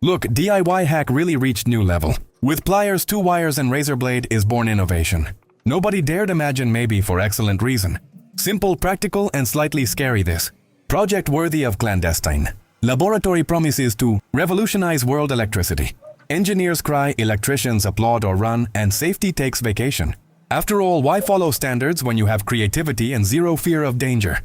Look, DIY hack really reached new level. With pliers, 2 wires and razor blade is born innovation. Nobody dared imagine, maybe for excellent reason. Simple, practical, and slightly scary this. Project worthy of clandestine. Laboratory promises to revolutionize world electricity. Engineers cry, electricians applaud or run, and safety takes vacation. After all, why follow standards when you have creativity and zero fear of danger?